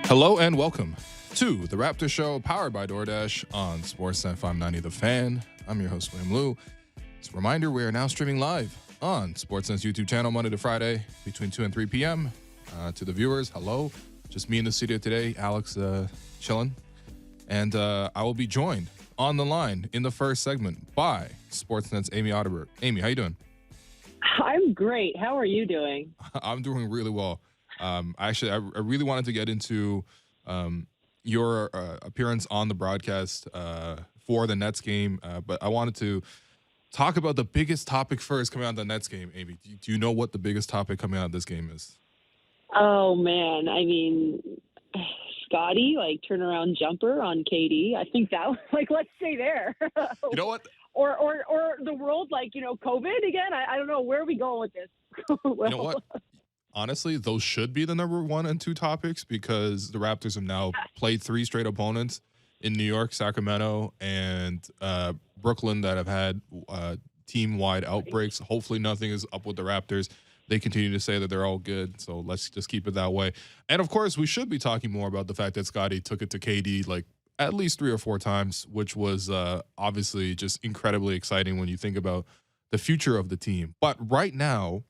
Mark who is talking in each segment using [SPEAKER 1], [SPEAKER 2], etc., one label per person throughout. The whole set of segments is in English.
[SPEAKER 1] Hello and welcome to the Raptor Show, powered by DoorDash on Sportsnet 590 The Fan. I'm your host, William Liu. As a reminder, we are now streaming live on Sportsnet's YouTube channel Monday to Friday between 2 and 3 p.m. To the viewers, hello. Just me in the studio today, Alex chilling. And I will be joined on the line in the first segment by Sportsnet's Amy Otterberg. Amy, how you doing?
[SPEAKER 2] I'm great. How are you doing?
[SPEAKER 1] I'm doing really well. Actually, I really wanted to get into your appearance on the broadcast for the Nets game, but I wanted to talk about the biggest topic first coming out of the Nets game. Amy, do you know what the biggest topic coming out of this game is?
[SPEAKER 2] Oh, man. I mean, Scotty, turnaround jumper on KD. I think that was, let's stay there.
[SPEAKER 1] You know what?
[SPEAKER 2] Or the world, COVID again. I don't know. Where are we going with this?
[SPEAKER 1] You know what? Honestly, those should be the number 1 and 2 topics because the Raptors have now played 3 straight opponents in New York, Sacramento, and Brooklyn that have had team-wide outbreaks. Hopefully nothing is up with the Raptors. They continue to say that they're all good, so let's just keep it that way. And, of course, we should be talking more about the fact that Scotty took it to KD at least 3 or 4 times, which was obviously just incredibly exciting when you think about the future of the team. But right now,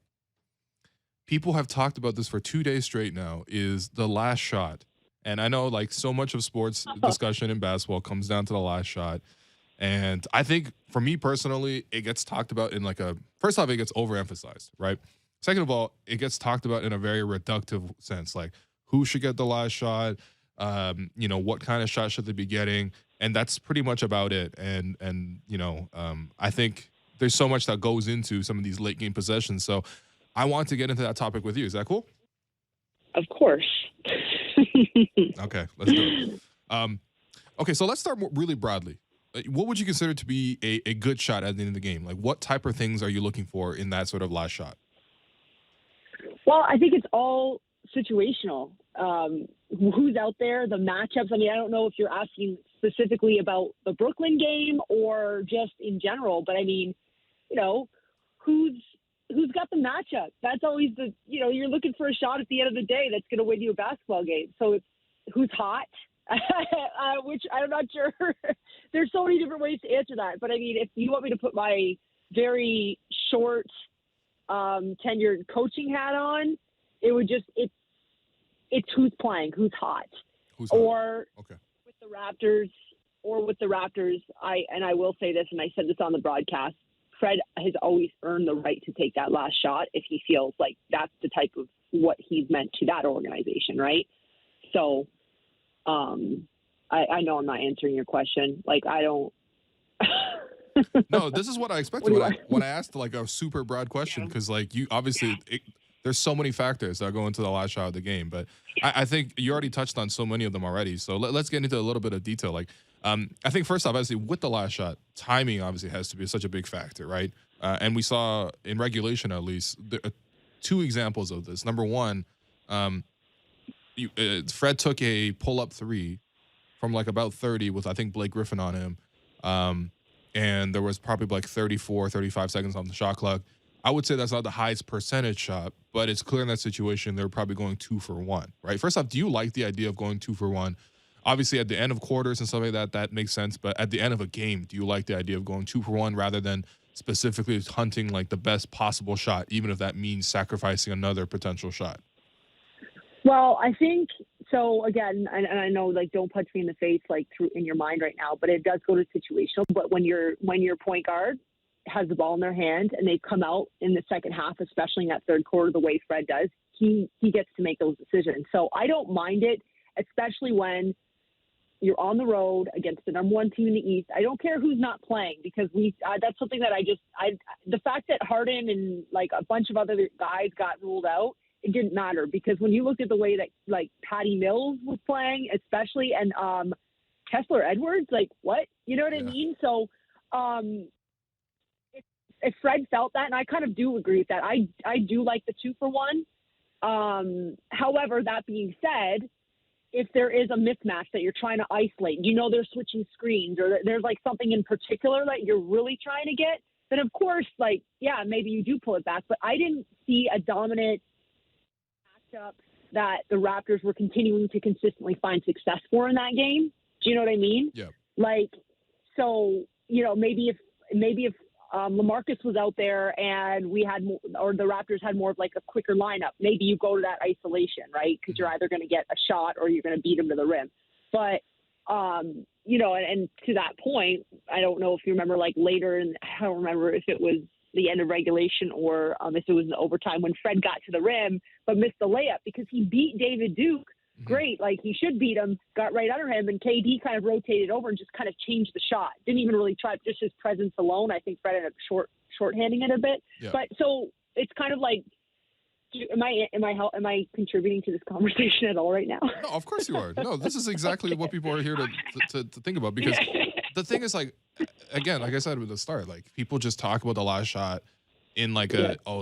[SPEAKER 1] people have talked about this for 2 days straight now, is the last shot. And I know so much of sports discussion in basketball comes down to the last shot. And I think for me personally, it gets talked about in first off, it gets overemphasized, right? Second of all, it gets talked about in a very reductive sense, who should get the last shot, what kind of shot should they be getting? And that's pretty much about it. And I think there's so much that goes into some of these late game possessions. So I want to get into that topic with you. Is that cool?
[SPEAKER 2] Of course.
[SPEAKER 1] Okay, let's do it. Okay, so let's start really broadly. What would you consider to be a good shot at the end of the game? What type of things are you looking for in that sort of last shot?
[SPEAKER 2] Well, I think it's all situational. Who's out there, the matchups. I mean, I don't know if you're asking specifically about the Brooklyn game or just in general, but I mean, who's got the matchup? That's always you're looking for a shot at the end of the day that's going to win you a basketball game. So it's who's hot, which I'm not sure. There's so many different ways to answer that. But I mean, if you want me to put my very short tenured coaching hat on, it would it's who's playing, who's hot.
[SPEAKER 1] Who's
[SPEAKER 2] or
[SPEAKER 1] hot? Okay.
[SPEAKER 2] with the Raptors, I will say this, and I said this on the broadcast, Fred has always earned the right to take that last shot if he feels like that's the type of what he's meant to that organization, right? So I know I'm not answering your question. I don't –
[SPEAKER 1] No, this is what I expected when I asked a super broad question because you obviously there's so many factors that go into the last shot of the game. But I think you already touched on so many of them already. So let's get into a little bit of detail. I think first off, obviously, with the last shot, timing obviously has to be such a big factor, right? And we saw in regulation, at least, 2 examples of this. Number one, Fred took a pull-up 3 from about 30 with, I think, Blake Griffin on him. And there was probably 34, 35 seconds on the shot clock. I would say that's not the highest percentage shot, but it's clear in that situation they're probably going 2 for 1, right? First off, do you like the idea of going 2 for 1? Obviously, at the end of quarters and stuff like that, that makes sense. But at the end of a game, do you like the idea of going 2 for 1 rather than specifically hunting the best possible shot, even if that means sacrificing another potential shot?
[SPEAKER 2] Well, I think so. Again, and I know don't punch me in the face through in your mind right now, but it does go to situational. But when your point guard has the ball in their hand and they come out in the second half, especially in that third quarter, the way Fred does, he gets to make those decisions. So I don't mind it, especially when you're on the road against the number 1 team in the East. I don't care who's not playing because that's something that the fact that Harden and a bunch of other guys got ruled out, it didn't matter because when you looked at the way that Patty Mills was playing, especially, and Kessler Edwards, what? You know what I mean? So if Fred felt that, and I kind of do agree with that, I do like the 2 for 1. However, that being said, if there is a mismatch that you're trying to isolate, they're switching screens or there's something in particular that you're really trying to get, then of course, maybe you do pull it back. But I didn't see a dominant matchup that the Raptors were continuing to consistently find success for in that game. Do you know what I mean?
[SPEAKER 1] Yeah.
[SPEAKER 2] Like, so, maybe if LaMarcus was out there and we had more, or the Raptors had more of like a quicker lineup, maybe you go to that isolation, right? Because you're either going to get a shot or you're going to beat them to the rim. But, and to that point, I don't know if you remember, like later, and I don't remember if it was the end of regulation or if it was in overtime when Fred got to the rim but missed the layup because he beat David Duke. Great, like he should beat him, got right under him, and KD kind of rotated over and just kind of changed the shot. Didn't even really try, just his presence alone. I think Fred ended up short-handing it a bit. Yeah. But so it's kind of like, am I contributing to this conversation at all right now?
[SPEAKER 1] No, of course you are. No, this is exactly what people are here to think about, because the thing is, like, again, like I said at the start, like people just talk about the last shot in like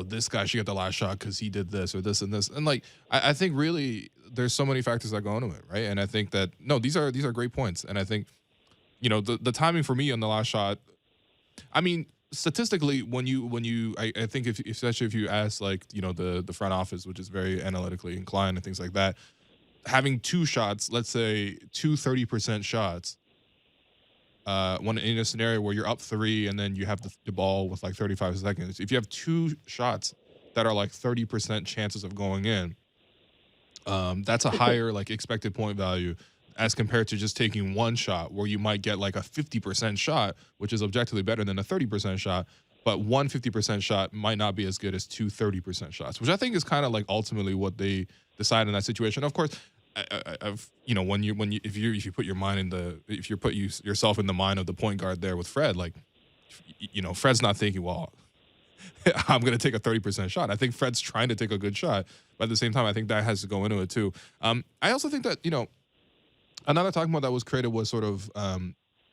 [SPEAKER 1] this guy should get the last shot because he did this or this and this, and like I think really there's so many factors that go into it, right? And I think that these are great points, and I think the timing for me on the last shot, I mean, statistically, when you I think especially if you ask like the front office, which is very analytically inclined and things like that, having two shots, let's say 30% shots. When in a scenario where you're up 3 and then you have the ball with like 35 seconds, if you have two shots that are like 30% chances of going in, that's a higher like expected point value as compared to just taking one shot where you might get like a 50% shot, which is objectively better than a 30% shot, but one 50% shot might not be as good as two 30% shots, which I think is kind of like ultimately what they decide in that situation. Of course, if you put your mind if you put yourself in the mind of the point guard there with Fred, like, Fred's not thinking, well, I'm going to take a 30% shot. I think Fred's trying to take a good shot, but at the same time, I think that has to go into it too. I also think that, another talking about that was created was sort of,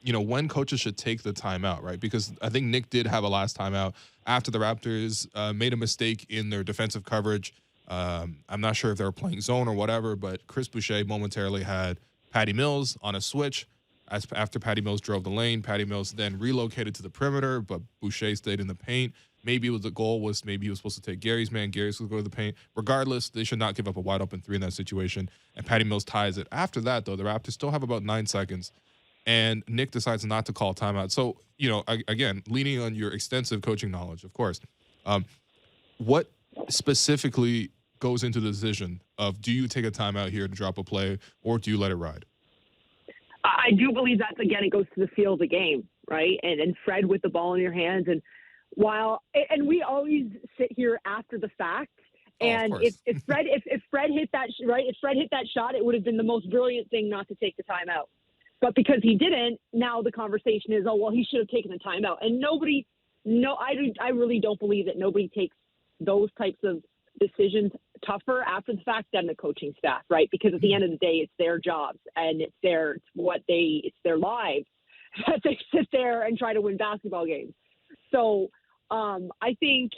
[SPEAKER 1] when coaches should take the timeout, right? Because I think Nick did have a last timeout after the Raptors made a mistake in their defensive coverage. I'm not sure if they were playing zone or whatever, but Chris Boucher momentarily had Patty Mills on a switch. After Patty Mills drove the lane, Patty Mills then relocated to the perimeter, but Boucher stayed in the paint. Maybe the goal was maybe he was supposed to take Gary's man. Gary's would go to the paint. Regardless, they should not give up a wide open 3 in that situation. And Patty Mills ties it. After that, though, the Raptors still have about 9 seconds. And Nick decides not to call timeout. So, again, leaning on your extensive coaching knowledge, of course, what specifically goes into the decision of, do you take a timeout here to drop a play, or do you let it ride?
[SPEAKER 2] I do believe that, again, it goes to the feel of the game, right? And Fred with the ball in your hands. And we always sit here after the fact. And if Fred hit that, right, if Fred hit that shot, it would have been the most brilliant thing not to take the timeout. But because he didn't, now the conversation is, oh, well, he should have taken a timeout. And I really don't believe that nobody takes those types of decisions tougher after the fact than the coaching staff, right? Because at the end of the day, it's their jobs and it's their lives that they sit there and try to win basketball games. So I think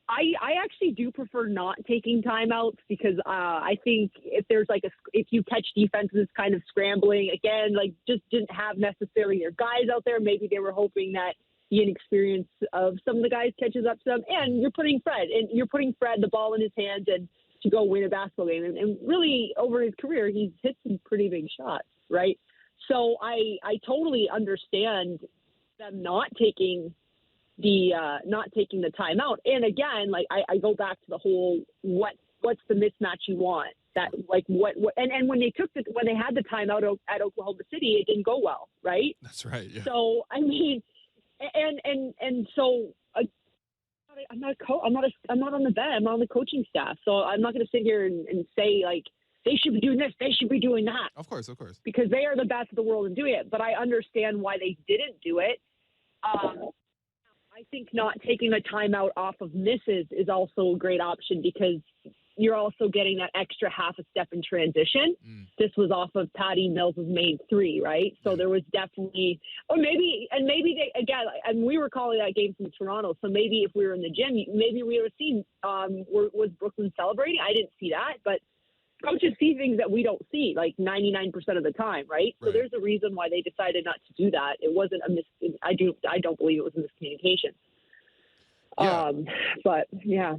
[SPEAKER 2] I actually do prefer not taking timeouts because I think if there's if you catch defenses kind of scrambling again, like just didn't have necessarily their guys out there, maybe they were hoping that the inexperience of some of the guys catches up to them, and you're putting Fred the ball in his hands and to go win a basketball game. And really over his career, he's hit some pretty big shots, right? So I totally understand them not taking the timeout. And again, like I go back to the whole what's the mismatch you want, that like what and when they had the timeout at Oklahoma City, it didn't go well, right?
[SPEAKER 1] That's right. Yeah.
[SPEAKER 2] So I mean, and so I'm not on the bench. I'm on the coaching staff, so I'm not going to sit here and say like they should be doing this, they should be doing that.
[SPEAKER 1] Of course,
[SPEAKER 2] because they are the best in the world in doing it. But I understand why they didn't do it. I think not taking a timeout off of misses is also a great option because you're also getting that extra half a step in transition. This was off of Patty Mills' made 3, right? So there was definitely, maybe they, again, and we were calling that game from Toronto. So maybe if we were in the gym, maybe we would have seen, was Brooklyn celebrating? I didn't see that, but coaches see things that we don't see, like 99% of the time, right? So there's a reason why they decided not to do that. It wasn't I don't believe it was a miscommunication.
[SPEAKER 1] Yeah.
[SPEAKER 2] But yeah.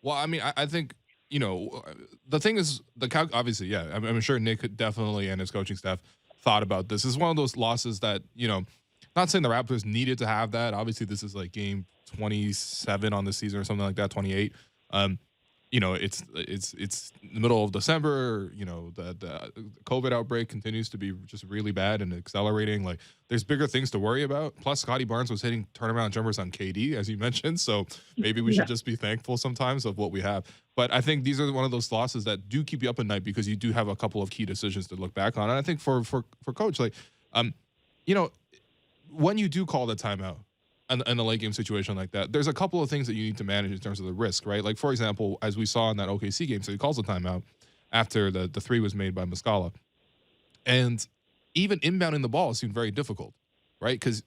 [SPEAKER 1] Well, I mean, I think, the thing is, obviously, yeah, I'm sure Nick could definitely and his coaching staff thought about this. It's one of those losses that, not saying the Raptors needed to have that. Obviously, this is like game 27 on the season or something like that, 28. Um, it's the middle of December. The COVID outbreak continues to be just really bad and accelerating. Like, there's bigger things to worry about. Plus, Scotty Barnes was hitting turnaround jumpers on KD, as you mentioned. So maybe we should just be thankful sometimes of what we have. But I think these are one of those losses that do keep you up at night because you do have a couple of key decisions to look back on. And I think for coach, like, you know, when you do call the timeout in a late game situation like that, there's a couple of things that you need to manage in terms of the risk, right? Like, for example, as we saw in that OKC game, so he calls a timeout after the three was made by Muscala. And even inbounding the ball seemed very difficult, right? Because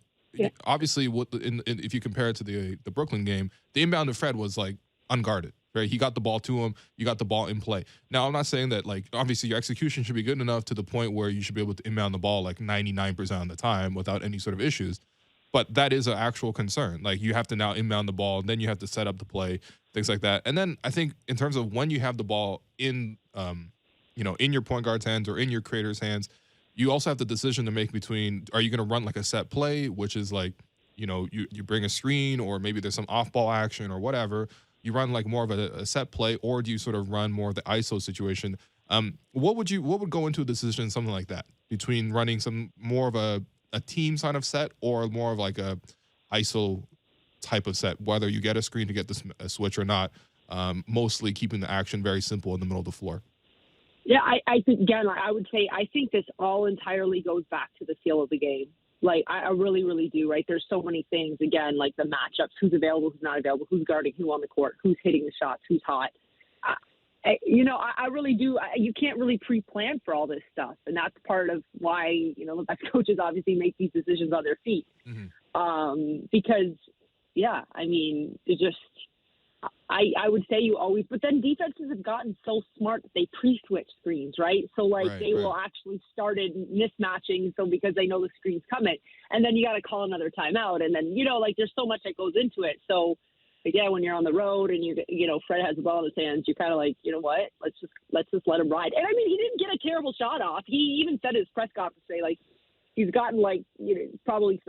[SPEAKER 1] obviously, if you compare it to the Brooklyn game, the inbound to Fred was like unguarded, right? He got the ball to him. You got the ball in play. Now, I'm not saying that, like, obviously your execution should be good enough to the point where you should be able to inbound the ball like 99% of the time without any sort of issues. But that is an actual concern. Like, you have to now inbound the ball, and then you have to set up the play, things like that. And then I think in terms of when you have the ball in your point guard's hands or in your creator's hands, you also have the decision to make between, are you going to run like a set play, which is like, you bring a screen, or maybe there's some off-ball action or whatever. You run like more of a set play, or do you sort of run more of the ISO situation? What would go into a decision, something like that, between running some more of a team kind of set or more of like a ISO type of set, whether you get a screen to get a switch or not, mostly keeping the action very simple in the middle of the floor?
[SPEAKER 2] Yeah, I think, again, I would say I think this all entirely goes back to the feel of the game. Like, I really, really do, right? There's so many things, again, like the matchups, who's available, who's not available, who's guarding who on the court, who's hitting the shots, who's hot. I really do. You can't really pre-plan for all this stuff. And that's part of why, the best coaches obviously make these decisions on their feet. Mm-hmm. Because, it just, I would say you always, but then defenses have gotten so smart that they pre-switch screens, right? So they will actually start mismatching. So because they know the screen's coming, and then you got to call another timeout. And then, there's so much that goes into it. So, again, when you're on the road and Fred has the ball in his hands, you're kind of like, you know what, let's just let him ride. And he didn't get a terrible shot off. He even said in his press conference today, like, he's gotten probably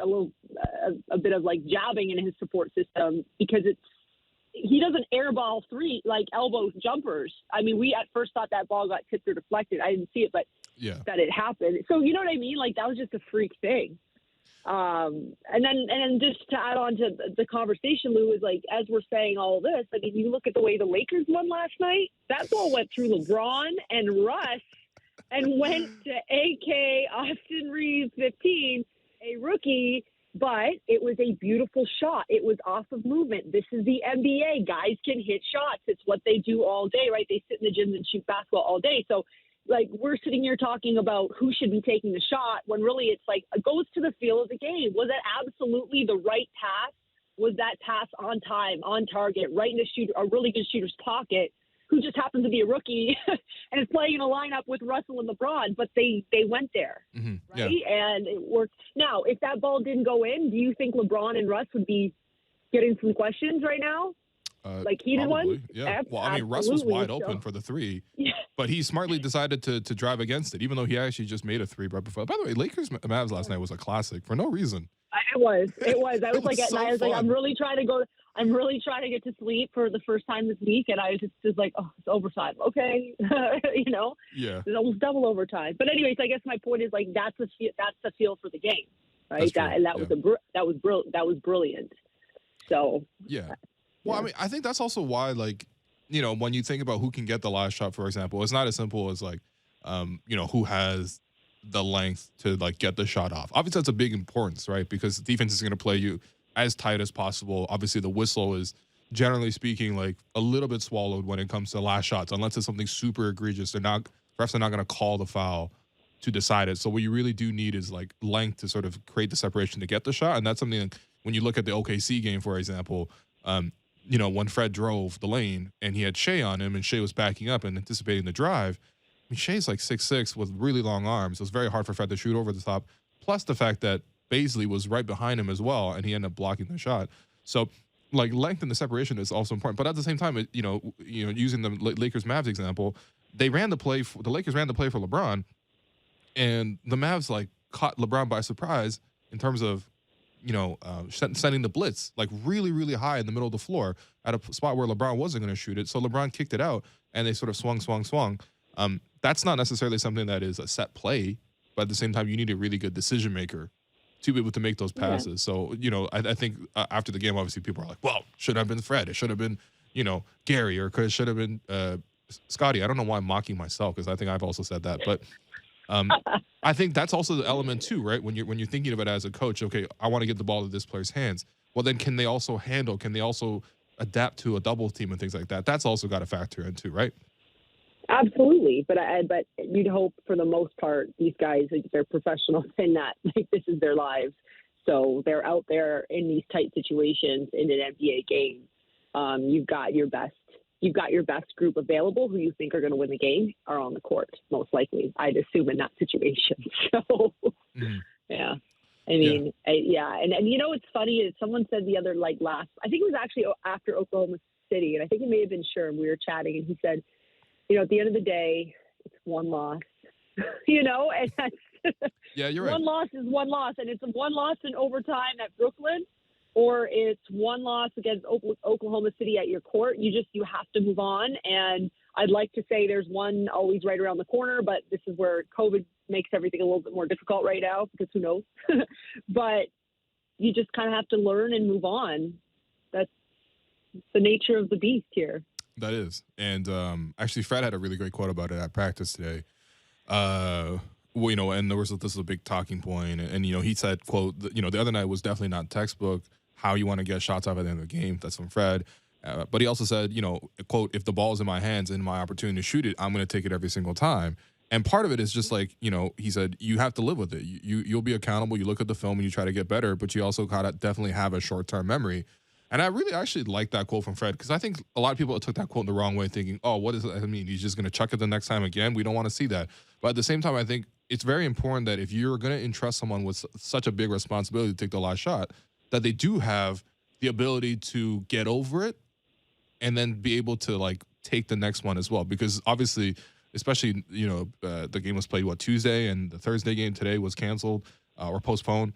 [SPEAKER 2] a bit of like jabbing in his support system because he doesn't airball three, like elbow jumpers. We at first thought that ball got tipped or deflected. I didn't see it, but that it happened. So you know what I mean? Like, that was just a freak thing. And then just to add on to the conversation, Lou, is like, as we're saying all of this, you look at the way the Lakers won last night, that ball went through LeBron and Russ and went to AK Austin Reeves 15, a rookie, but it was a beautiful shot. It was off of movement. This is the NBA. Guys can hit shots. It's what they do all day, right? They sit in the gyms and shoot basketball all day. So, we're sitting here talking about who should be taking the shot when really it's like, it goes to the feel of the game. Was it absolutely the right pass? Was that pass on time, on target, right in a really good shooter's pocket, who just happens to be a rookie and is playing in a lineup with Russell and LeBron, but they went there, right? And it worked. Now, if that ball didn't go in, do you think LeBron and Russ would be getting some questions right now? Heated ones?
[SPEAKER 1] Yeah. Well, Russ was wide open for the three, but he smartly decided to drive against it, even though he actually just made a three right before. By the way, Lakers Mavs last night was a classic for no reason.
[SPEAKER 2] It was. I was like, at night, I was like, I'm really trying to get to sleep for the first time this week, and I was just like, oh, it's overtime. Okay,
[SPEAKER 1] Yeah.
[SPEAKER 2] It's almost double overtime. But anyways, I guess my point is, like, that's the feel for the game, right? That was brilliant. So
[SPEAKER 1] yeah. Well, I think that's also why, when you think about who can get the last shot, for example, it's not as simple as who has the length to get the shot off. Obviously, that's a big importance, right? Because the defense is going to play you as tight as possible. Obviously, the whistle is, generally speaking, a little bit swallowed when it comes to last shots, unless it's something super egregious. Refs are not going to call the foul to decide it. So what you really do need is length to sort of create the separation to get the shot, and that's something when you look at the OKC game, for example. When Fred drove the lane and he had Shea on him and Shea was backing up and anticipating the drive, Shea's 6'6" with really long arms. It was very hard for Fred to shoot over the top. Plus the fact that Baisley was right behind him as well, and he ended up blocking the shot. So like length in the separation is also important. But at the same time, using the Lakers Mavs example, the Lakers ran the play for LeBron, and the Mavs like caught LeBron by surprise in terms of sending the blitz like really really high in the middle of the floor at a spot where LeBron wasn't going to shoot it. So LeBron kicked it out, and they sort of swung. That's not necessarily something that is a set play, but at the same time, you need a really good decision maker to be able to make those passes. So, I think after the game, obviously people are like, well, should have been Fred. It should have been, Gary, or it should have been Scotty. I don't know why I'm mocking myself, because I think I've also said that. But I think that's also the element too, right? When you're thinking of it as a coach, okay, I want to get the ball to this player's hands. Well, then can they also adapt to a double team and things like that? That's also got to factor in too, right?
[SPEAKER 2] Absolutely, but you'd hope for the most part these guys, like, they're professionals in that, like, this is their lives, so they're out there in these tight situations in an NBA game. You've got your best group available who you think are going to win the game are on the court, most likely, I'd assume, in that situation. So, yeah. I mean, and it's funny is someone said the other, I think it was actually after Oklahoma City, and I think it may have been Sherm. We were chatting, and he said, at the end of the day, it's one loss, and that's
[SPEAKER 1] yeah, you're right.
[SPEAKER 2] One loss is one loss, and it's one loss in overtime at Brooklyn, or it's one loss against Oklahoma City at your court. You have to move on. And I'd like to say there's one always right around the corner, but this is where COVID makes everything a little bit more difficult right now, because who knows? But you just kind of have to learn and move on. That's the nature of the beast here.
[SPEAKER 1] That is. And actually, Fred had a really great quote about it at practice today. And this is a big talking point. And he said, quote, the other night was definitely not textbook, how you want to get shots off at the end of the game. That's from Fred. But he also said, quote, if the ball's in my hands and my opportunity to shoot it, I'm going to take it every single time. And part of it is just like, he said, you have to live with it. You'll be accountable. You look at the film and you try to get better, but you also got to definitely have a short-term memory. And I really actually like that quote from Fred, because I think a lot of people took that quote the wrong way, thinking, oh, what does that mean? He's just going to chuck it the next time again? We don't want to see that. But at the same time, I think it's very important that if you're going to entrust someone with such a big responsibility to take the last shot, that they do have the ability to get over it and then be able to, take the next one as well. Because obviously, especially, the game was played, Tuesday, and the Thursday game today was canceled or postponed,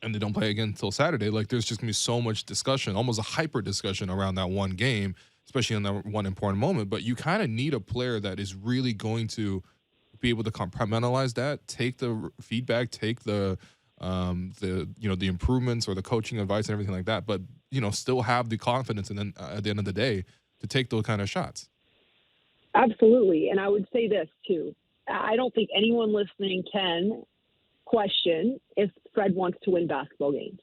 [SPEAKER 1] and they don't play again until Saturday. There's just going to be so much discussion, almost a hyper discussion around that one game, especially in that one important moment. But you kind of need a player that is really going to be able to compartmentalize that, take the feedback, take the improvements or the coaching advice and everything like that, but, still have the confidence, and then at the end of the day, to take those kind of shots.
[SPEAKER 2] Absolutely. And I would say this too. I don't think anyone listening can question if Fred wants to win basketball games.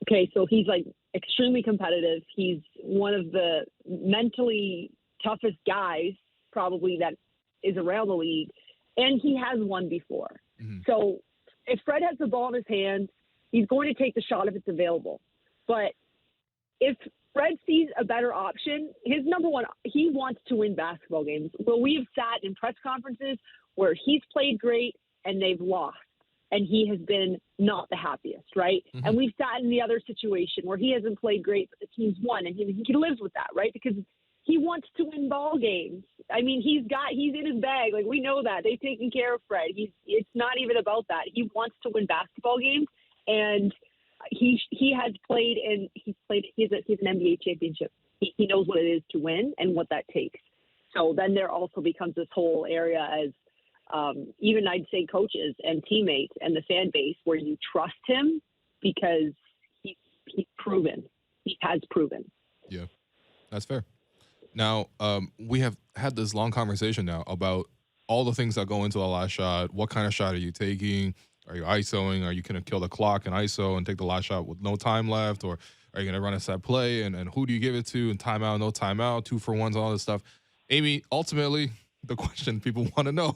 [SPEAKER 2] Okay, so he's extremely competitive. He's one of the mentally toughest guys probably that is around the league, and he has won before. Mm-hmm. So if Fred has the ball in his hands, he's going to take the shot if it's available. But if Fred sees a better option, his number one, he wants to win basketball games. Well, we have sat in press conferences where he's played great and they've lost, and he has been not the happiest, right? Mm-hmm. And we've sat in the other situation where he hasn't played great, but the team's won, and he lives with that, right? Because he wants to win ball games. I mean, he's in his bag. We know that. They've taken care of Fred. It's not even about that. He wants to win basketball games, and he has played, and he's an NBA championship. He knows what it is to win and what that takes. So then there also becomes this whole area as even I'd say coaches and teammates and the fan base where you trust him because he's proven. He has proven.
[SPEAKER 1] Yeah, that's fair. Now, we have had this long conversation now about all the things that go into a last shot. What kind of shot are you taking? Are you ISOing? Are you going to kill the clock and ISO and take the last shot with no time left? Or are you going to run a set play? And who do you give it to? And timeout, no timeout, 2-for-1s, all this stuff. Amy, ultimately, the question people want to know,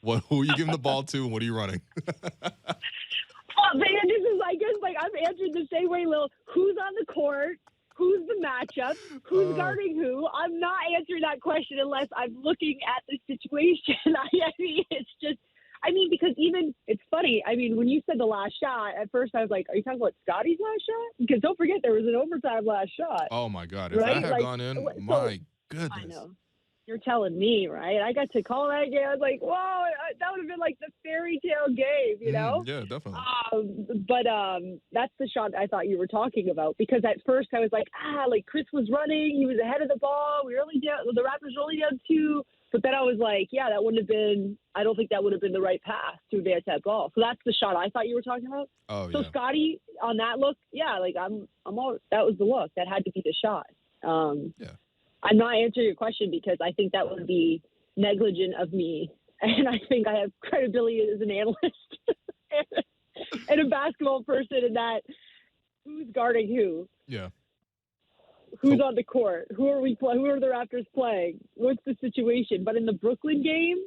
[SPEAKER 1] who are you giving the ball to and what are you running?
[SPEAKER 2] Oh, man, this is, I guess, I'm answering the same way, Lil. Who's on the court? Who's the matchup? Who's guarding who? I'm not answering that question unless I'm looking at the situation. I mean, it's just, I mean, because even it's funny. I mean, when you said the last shot, at first I was like, "Are you talking about Scotty's last shot?" Because don't forget there was an overtime last shot.
[SPEAKER 1] Oh my God! If
[SPEAKER 2] Right?
[SPEAKER 1] that had
[SPEAKER 2] Like,
[SPEAKER 1] gone in,
[SPEAKER 2] so
[SPEAKER 1] my
[SPEAKER 2] I
[SPEAKER 1] goodness.
[SPEAKER 2] know. You're telling me, right? I got to call that game. I was like, whoa, that would have been like the fairy tale game, you know?
[SPEAKER 1] Yeah, definitely.
[SPEAKER 2] But that's the shot I thought you were talking about, because at first I was like, like Chris was running. He was ahead of the ball. We were only down, the Raptors were only down 2. But then I was like, yeah, that wouldn't have been, I don't think that would have been the right pass to advance that ball. So that's the shot I thought you were talking about.
[SPEAKER 1] Oh,
[SPEAKER 2] So
[SPEAKER 1] yeah.
[SPEAKER 2] Scotty on that look, yeah, like I'm all, that was the look. That had to be the shot.
[SPEAKER 1] Yeah.
[SPEAKER 2] I'm not answering your question because I think that would be negligent of me. And I think I have credibility as an analyst and a basketball person in that who's guarding who?
[SPEAKER 1] Yeah.
[SPEAKER 2] Who's on the court? Who are Who are the Raptors playing? What's the situation? But in the Brooklyn game,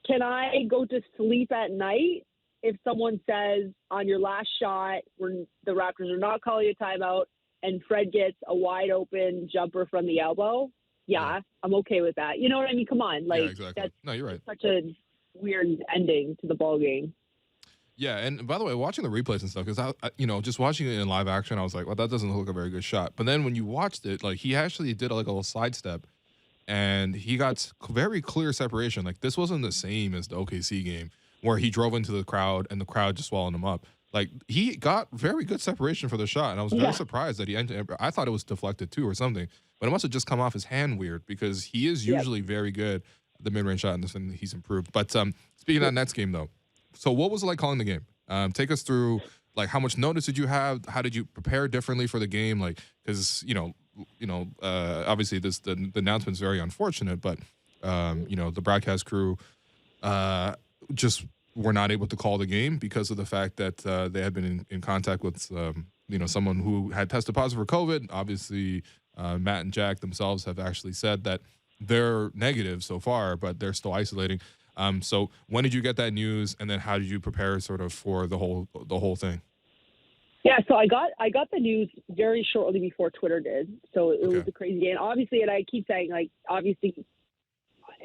[SPEAKER 2] can I go to sleep at night if someone says on your last shot, when the Raptors are not calling a timeout, and Fred gets a wide open jumper from the elbow? Yeah, I'm okay with that. You know what I mean? Come on. Like,
[SPEAKER 1] yeah, exactly. No, you're right.
[SPEAKER 2] Such a weird ending to the ball game.
[SPEAKER 1] Yeah, and by the way, watching the replays and stuff, because just watching it in live action, I was like, well, that doesn't look like a very good shot. But then when you watched it, like he actually did like a little sidestep, and he got very clear separation. Like this wasn't the same as the OKC game where he drove into the crowd and the crowd just swallowed him up. Like he got very good separation for the shot, and I was very surprised that he ended. I thought it was deflected too or something, but it must have just come off his hand weird, because he is usually very good at the mid-range shot, and he's improved. But speaking of that Nets game though, so what was it like calling the game? Take us through, like, how much notice did you have? How did you prepare differently for the game? Like, because obviously the announcement's very unfortunate, but the broadcast crew just were not able to call the game because of the fact that they had been in contact with someone who had tested positive for COVID. Obviously, Matt and Jack themselves have actually said that they're negative so far, but they're still isolating. So when did you get that news, and then how did you prepare sort of for the whole thing?
[SPEAKER 2] Yeah, so I got the news very shortly before Twitter did. So it was a crazy day. And obviously, and I keep saying, like, obviously,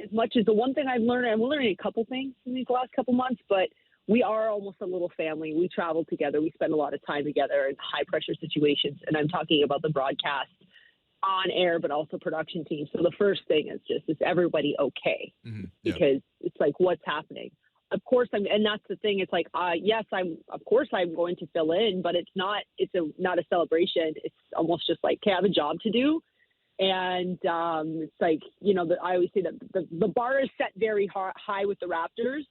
[SPEAKER 2] as much as the one thing I'm learning a couple things in these last couple months, but we are almost a little family. We travel together. We spend a lot of time together in high-pressure situations. And I'm talking about the broadcast on air, but also production team. So the first thing is everybody okay?
[SPEAKER 1] Mm-hmm. Yeah.
[SPEAKER 2] Because it's like, what's happening? Of course, and that's the thing. It's like, yes, I'm going to fill in, but it's not a celebration. It's almost just like, okay, I have a job to do. And it's like, I always say that the bar is set very high with the Raptors.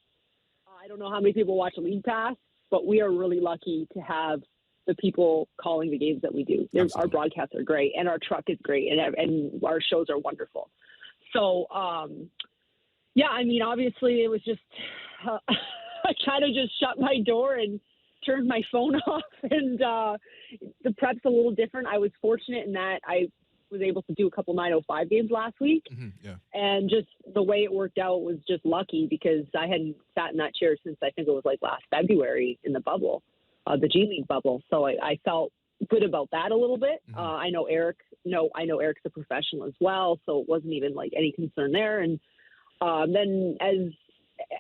[SPEAKER 2] I don't know how many people watch League Pass, but we are really lucky to have the people calling the games that we do. Our broadcasts are great, and our truck is great, and our shows are wonderful. So, I mean, obviously it was just, I kind of just shut my door and turned my phone off, and the prep's a little different. I was fortunate in that I was able to do a couple 905 games last week.
[SPEAKER 1] Mm-hmm, yeah.
[SPEAKER 2] And just the way it worked out was just lucky, because I hadn't sat in that chair since I think it was like last February in the bubble, the G League bubble. So I felt good about that a little bit.
[SPEAKER 1] Mm-hmm.
[SPEAKER 2] I know Eric's a professional as well, so it wasn't even like any concern there. And then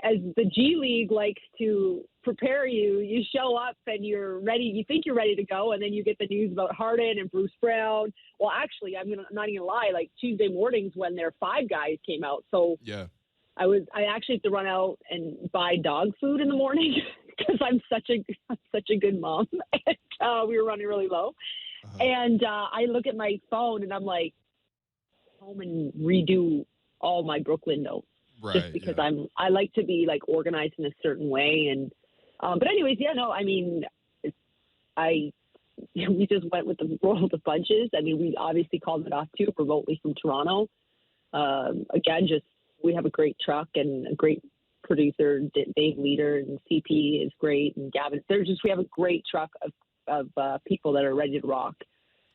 [SPEAKER 2] as the G League likes to prepare you, you show up and you're ready. You think you're ready to go, and then you get the news about Harden and Bruce Brown. Well, actually, I'm not even gonna lie. Like Tuesday mornings when their 5 guys came out, so
[SPEAKER 1] yeah,
[SPEAKER 2] I actually have to run out and buy dog food in the morning because I'm such a good mom. And, we were running really low, and I look at my phone and I'm like, home and redo all my Brooklyn notes.
[SPEAKER 1] Right,
[SPEAKER 2] just because I like to be like organized in a certain way. And but anyways, I mean, we just went with the roll of the punches. I mean, we obviously called it off too, remotely from Toronto. Again, just we have a great truck and a great producer, Dave Leader, and CP is great, and Gavin. We have a great truck of people that are ready to rock.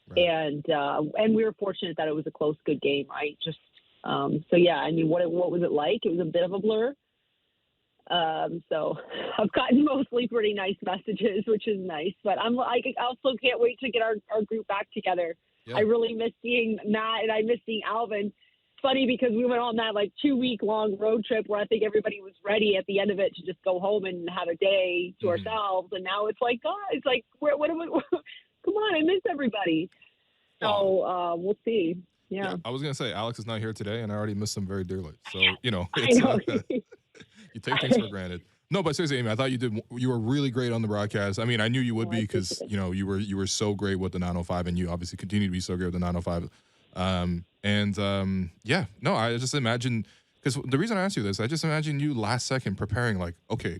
[SPEAKER 2] Right. And we were fortunate that it was a close, good game, right? Just so yeah, I mean, what was it like? It was a bit of a blur. So I've gotten mostly pretty nice messages, which is nice. But I also can't wait to get our group back together. Yeah. I really miss seeing Matt, and I miss seeing Alvin. funny because we went on that like 2 week long road trip where I think everybody was ready at the end of it to just go home and have a day to ourselves. And now it's like, guys, like, what am I? Come on, I miss everybody. So we'll see. Yeah.
[SPEAKER 1] I was gonna say Alex is not here today, and I already miss him very dearly. So
[SPEAKER 2] I
[SPEAKER 1] it's
[SPEAKER 2] know.
[SPEAKER 1] you take things for granted. No, but seriously, Amy, I thought you were really great on the broadcast. I mean, I knew you would
[SPEAKER 2] Oh,
[SPEAKER 1] be because you were so great with the 905, and you obviously continue to be so great with the 905. Yeah, no, I just imagine because the reason I asked you this, I just imagine you last second preparing like, okay,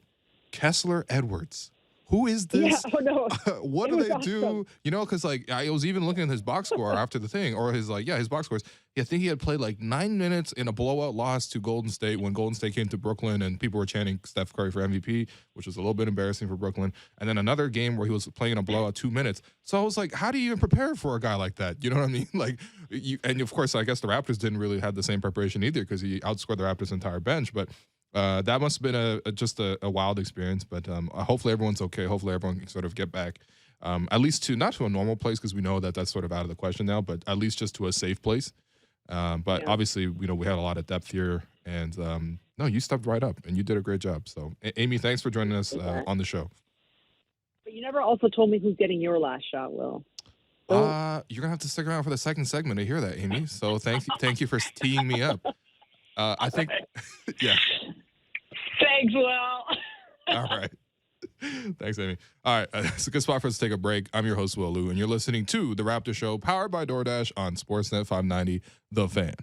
[SPEAKER 1] Kessler Edwards. Who is
[SPEAKER 2] Yeah.
[SPEAKER 1] this?
[SPEAKER 2] Oh no.
[SPEAKER 1] What
[SPEAKER 2] It
[SPEAKER 1] do
[SPEAKER 2] was
[SPEAKER 1] they
[SPEAKER 2] awesome.
[SPEAKER 1] do? Because like I was even looking at his box score after the thing, or his box scores. I think he had played like 9 minutes in a blowout loss to Golden State when Golden State came to Brooklyn and people were chanting Steph Curry for MVP, which was a little bit embarrassing for Brooklyn. And then another game where he was playing a blowout 2 minutes. So I was like, how do you even prepare for a guy like that? You know what I mean? Like, and of course, I guess the Raptors didn't really have the same preparation either because he outscored the Raptors' entire bench. But that must have been just a wild experience. But hopefully everyone's okay. Hopefully everyone can sort of get back. At least to not to a normal place because we know that that's sort of out of the question now, but at least just to a safe place. But obviously, we had a lot of depth here, and no, you stepped right up, and you did a great job. So, Amy, thanks for joining us on the show.
[SPEAKER 2] But you never also told me who's getting your last shot, Will.
[SPEAKER 1] You're gonna have to stick around for the second segment to hear that, Amy. So thank you for teeing me up. I think, yeah.
[SPEAKER 2] Thanks, Will.
[SPEAKER 1] All right. Thanks, Amy. All right, it's a good spot for us to take a break. I'm your host, Will Lou, and you're listening to The Raptor Show, powered by DoorDash on Sportsnet 590, The Fan.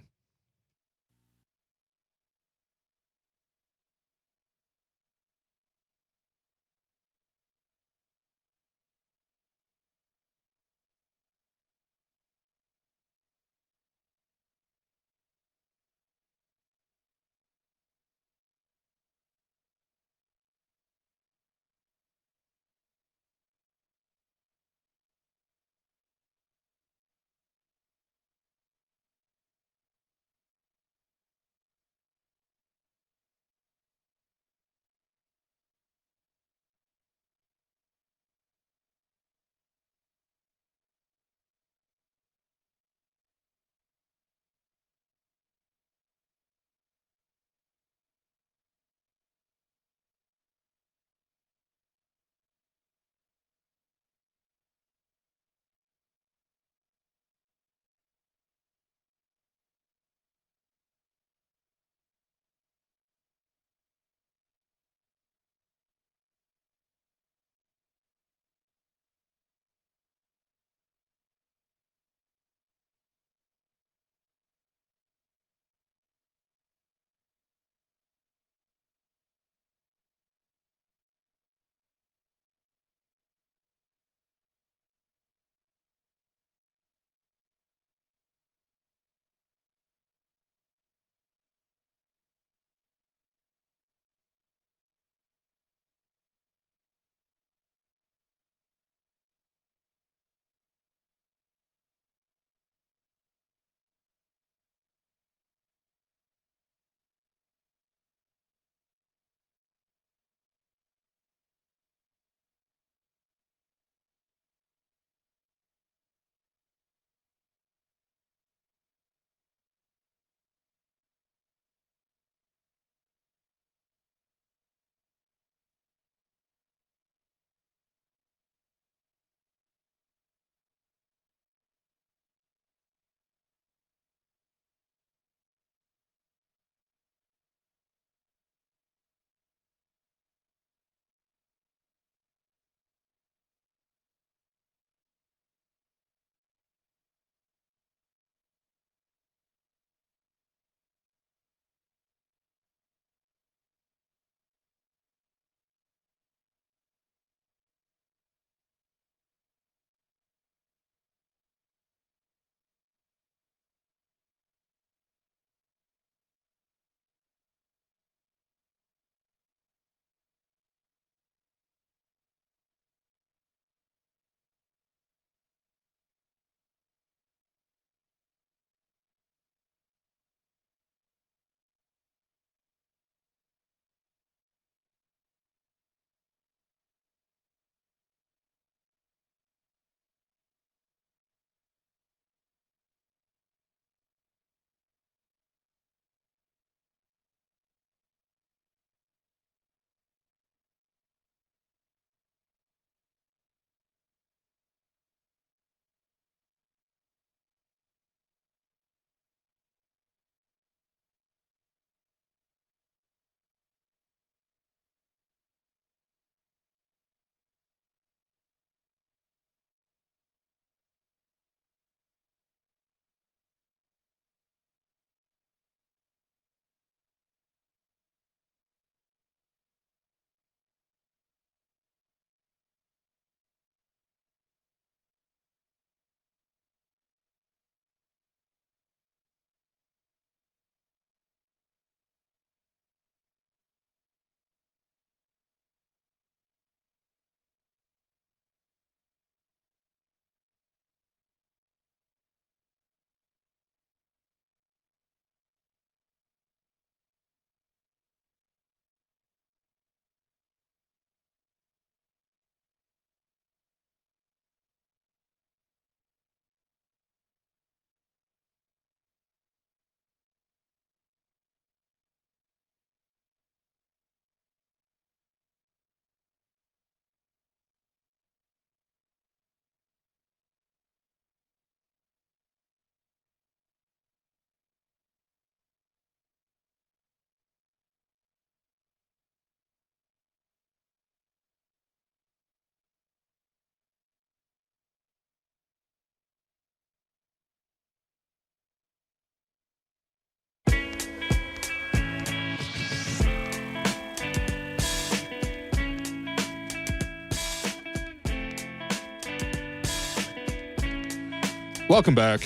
[SPEAKER 1] Welcome back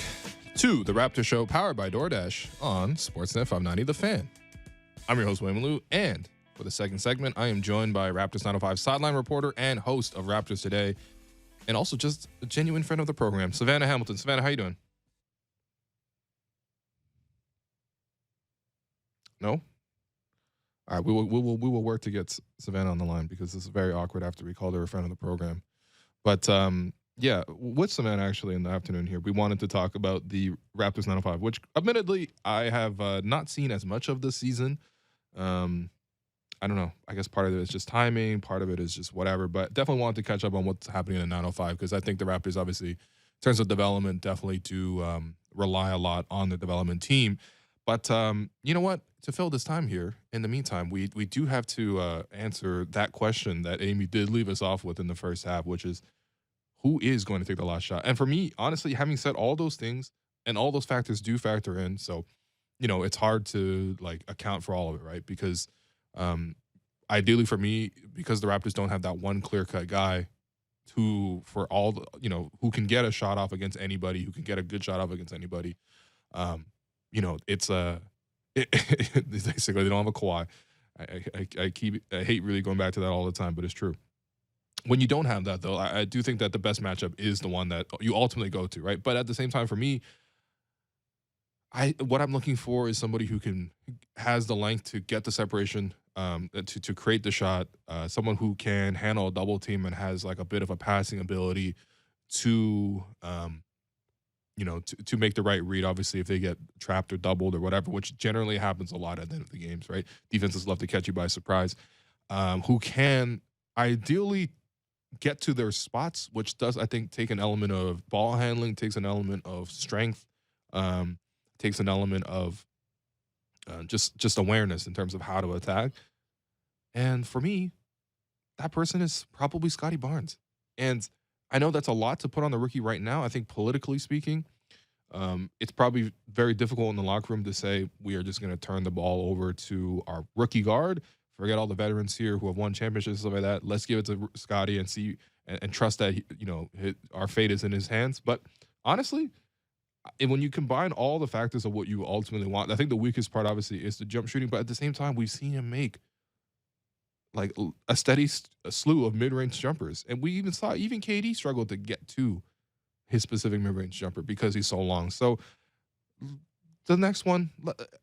[SPEAKER 1] to the Raptor Show, powered by DoorDash on Sportsnet 590 The Fan. I'm your host, Wayman Liu, and for the second segment, I am joined by Raptors 905 sideline reporter and host of Raptors Today, and also just a genuine friend of the program, Savannah Hamilton. Savannah, how you doing? No? All right, we will work to get Savannah on the line because this is very awkward after we called her a friend of the program. But yeah, with Savannah actually in the afternoon here, we wanted to talk about the Raptors 905, which admittedly I have not seen as much of this season. I don't know. I guess part of it is just timing, part of it is just whatever. But definitely wanted to catch up on what's happening in 905 because I think the Raptors obviously, in terms of development, definitely do rely a lot on the development team. But you know what? To fill this time here, in the meantime, we do have to answer that question that Amy did leave us off with in the first half, which is who is going to take the last shot? And for me, honestly, having said all those things and all those factors do factor in, so you know it's hard to like account for all of it, right? Because ideally for me, because the Raptors don't have that one clear-cut guy who, for all the, you know, who can get a shot off against anybody, who can get a good shot off against anybody. You know, it's basically they don't have a Kawhi. I hate really going back to that all the time, but it's true. When you don't have that, though, I do think that the best matchup is the one that you ultimately go to, right? But at the same time, for me, what I'm looking for is somebody who has the length to get the separation, to create the shot, someone who can handle a double team and has like a bit of a passing ability to, you know, to make the right read. Obviously, if they get trapped or doubled or whatever, which generally happens a lot at the end of the games, right? Defenses love to catch you by surprise. Who can ideally get to their spots, which does, I think, take an element of ball handling, takes an element of strength, takes an element of just awareness in terms of how to attack. And for me, that person is probably Scotty Barnes. And I know that's a lot to put on the rookie right now. I think politically speaking, it's probably very difficult in the locker room to say we are just going to turn the ball over to our rookie guard. Forget all the veterans here who have won championships, stuff like that. Let's give it to Scotty and see and trust that our fate is in his hands. But honestly, and when you combine all the factors of what you ultimately want, I think the weakest part obviously is the jump shooting. But at the same time, we've seen him make like a steady slew of mid-range jumpers, and we even saw KD struggled to get to his specific mid-range jumper because he's so long. So the next one,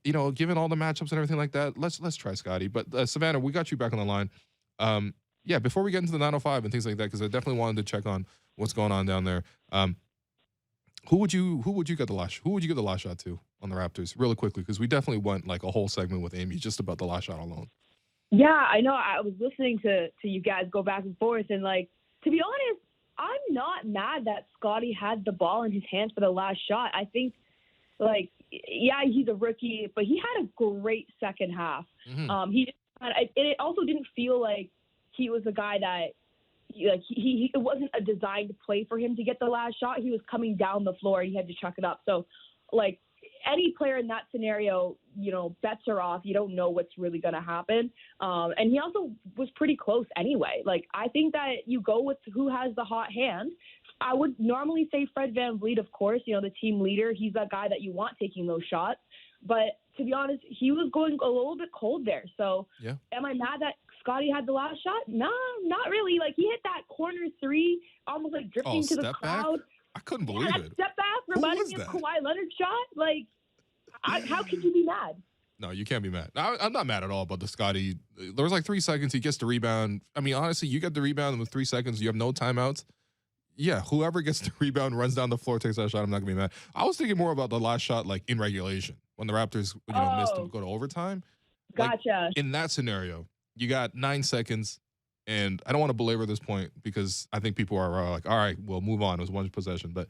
[SPEAKER 1] you know, given all the matchups and everything like that, let's try Scotty. But Savannah, we got you back on the line. Yeah, before we get into the 905 and things like that, because I definitely wanted to check on what's going on down there. Who would you get the last shot to on the Raptors, really quickly? Because we definitely went like a whole segment with Amy just about the last shot alone.
[SPEAKER 3] Yeah, I know. I was listening to you guys go back and forth, and like, to be honest, I'm not mad that Scotty had the ball in his hands for the last shot. I think, like, yeah, he's a rookie, but he had a great second half. Mm-hmm. It also didn't feel like he was a guy that, like, he it wasn't a designed play for him to get the last shot. He was coming down the floor and he had to chuck it up. So, like, any player in that scenario, you know, bets are off. You don't know what's really going to happen. And he also was pretty close anyway. Like, I think that you go with who has the hot hand. I would normally say Fred VanVleet, of course, you know, the team leader. He's that guy that you want taking those shots. But to be honest, he was going a little bit cold there. So yeah. Am I mad that Scotty had the last shot? No, not really. Like, he hit that corner three, almost like drifting to the crowd.
[SPEAKER 1] Back? I couldn't believe it.
[SPEAKER 3] Step back, reminding me of Kawhi Leonard's shot. Like, how could you be mad?
[SPEAKER 1] No, you can't be mad. I'm not mad at all about the Scotty. There was like 3 seconds. He gets the rebound. I mean, honestly, you get the rebound with 3 seconds. You have no timeouts. Yeah, whoever gets the rebound, runs down the floor, takes that shot, I'm not going to be mad. I was thinking more about the last shot, like, in regulation, when the Raptors missed to go to overtime.
[SPEAKER 3] Gotcha.
[SPEAKER 1] Like, in that scenario, you got 9 seconds, and I don't want to belabor this point because I think people are like, all right, we'll move on. It was one possession. But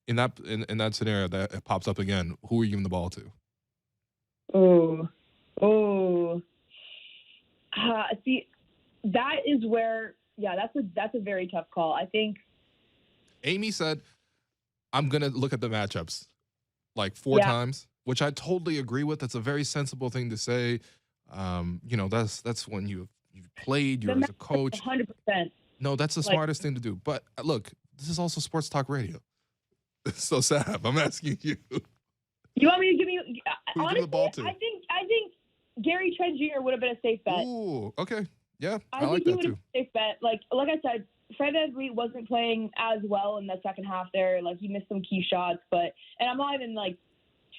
[SPEAKER 1] in that scenario that it pops up again, who are you giving the ball to?
[SPEAKER 3] See, that is where, yeah, that's a very tough call. I think
[SPEAKER 1] Amy said, I'm going to look at the matchups like 4 times, which I totally agree with. That's a very sensible thing to say. That's when you've played, you're as a coach.
[SPEAKER 3] 100%.
[SPEAKER 1] No, that's the smartest thing to do. But look, this is also sports talk radio. So, Sav, I'm asking you.
[SPEAKER 3] You want me to give you?
[SPEAKER 1] Who you give
[SPEAKER 3] Honestly,
[SPEAKER 1] the ball to?
[SPEAKER 3] I think Gary Trent Jr. would have been a safe bet.
[SPEAKER 1] Ooh, okay. Yeah, I
[SPEAKER 3] think
[SPEAKER 1] like
[SPEAKER 3] he
[SPEAKER 1] that
[SPEAKER 3] would have
[SPEAKER 1] too.
[SPEAKER 3] been a safe bet. Like I said, Fred VanVleet wasn't playing as well in the second half there. Like, he missed some key shots, and I'm not even, like,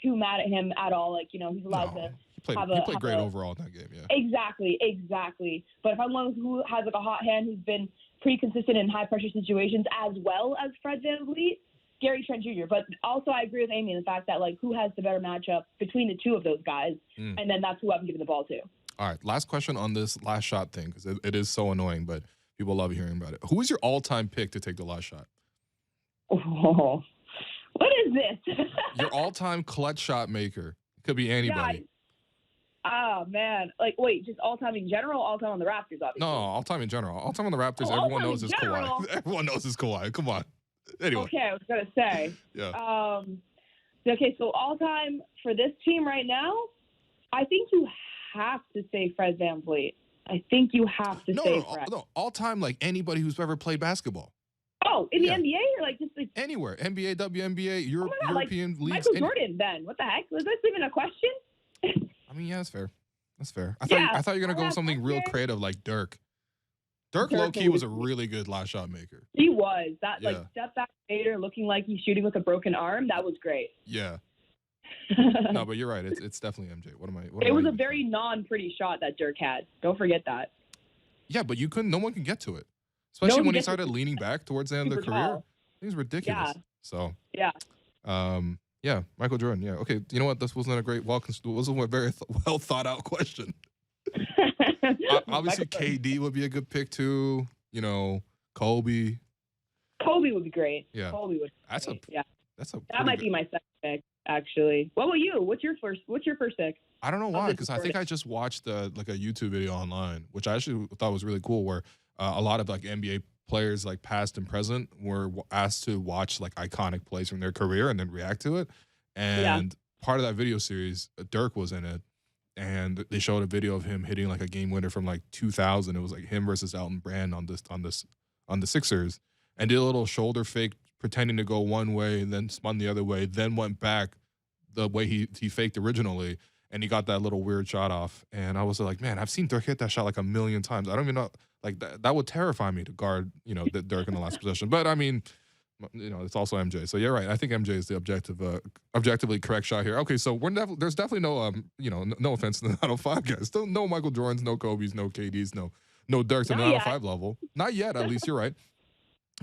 [SPEAKER 3] too mad at him at all. Like, he's allowed to
[SPEAKER 1] he played great overall in that game, yeah.
[SPEAKER 3] Exactly. But if I'm one who has, like, a hot hand who's been pretty consistent in high-pressure situations as well as Fred VanVleet, Gary Trent Jr. But also I agree with Amy in the fact that, like, who has the better matchup between the two of those guys, and then that's who I'm giving the ball to.
[SPEAKER 1] All right, last question on this last shot thing, because it is so annoying, but people love hearing about it. Who is your all-time pick to take the last shot?
[SPEAKER 3] Oh, what is this?
[SPEAKER 1] Your all-time clutch shot maker. It could be anybody.
[SPEAKER 3] Oh, man. Like, wait, just all-time in general, all-time on the Raptors, obviously?
[SPEAKER 1] No, all-time in general. All-time on the Raptors, everyone knows is Kawhi. Everyone knows is Kawhi. Come on. Anyway.
[SPEAKER 3] Okay, I was going to say.
[SPEAKER 1] Yeah.
[SPEAKER 3] Okay, so all-time for this team right now, I think you have to say Fred VanVleet. I think you have to say Fred.
[SPEAKER 1] No, all-time, like anybody who's ever played basketball.
[SPEAKER 3] Oh, in the NBA or like just like
[SPEAKER 1] anywhere? NBA, WNBA, European leagues.
[SPEAKER 3] Michael Jordan, then. What the heck? Was this even a question?
[SPEAKER 1] I mean, yeah, that's fair. That's fair. I thought you were going to go with something real creative like Dirk. Dirk low-key was a really good last shot maker.
[SPEAKER 3] He was. That, like, step back fader looking like he's shooting with a broken arm. That was great.
[SPEAKER 1] Yeah. No, but you're right. It's definitely MJ.
[SPEAKER 3] It was a very non-pretty shot that Dirk had. Don't forget that.
[SPEAKER 1] Yeah, but no one can get to it. Especially when he started leaning back towards the end of the career. It was ridiculous. Yeah. So.
[SPEAKER 3] Yeah.
[SPEAKER 1] Yeah, Michael Jordan. Yeah. Okay. You know what? This wasn't a very well thought out question. Obviously, KD would be a good pick too. Kobe.
[SPEAKER 3] Kobe would be great.
[SPEAKER 1] Yeah.
[SPEAKER 3] Kobe would. That might be my second pick, actually. What about you? What's your first pick?
[SPEAKER 1] I don't know why, because I think I just watched like a YouTube video online, which I actually thought was really cool, where a lot of like NBA players, like past and present, were asked to watch like iconic plays from their career and then react to it. And part of that video series, Dirk was in it, and they showed a video of him hitting like a game winner from like 2000. It was like him versus Elton Brand on the Sixers, and did a little shoulder fake, pretending to go one way and then spun the other way, then went back the way he faked originally, and he got that little weird shot off. And I was like, man, I've seen Dirk hit that shot like a million times. I don't even know, like that would terrify me to guard, Dirk in the last possession. But I mean, it's also MJ. So you're right. I think MJ is the objectively correct shot here. Okay, so there's definitely no, no offense to the 905 guys. Still no Michael Jordans, no Kobe's, no KD's, no Dirks to the 905 level. Not yet, at least. You're right.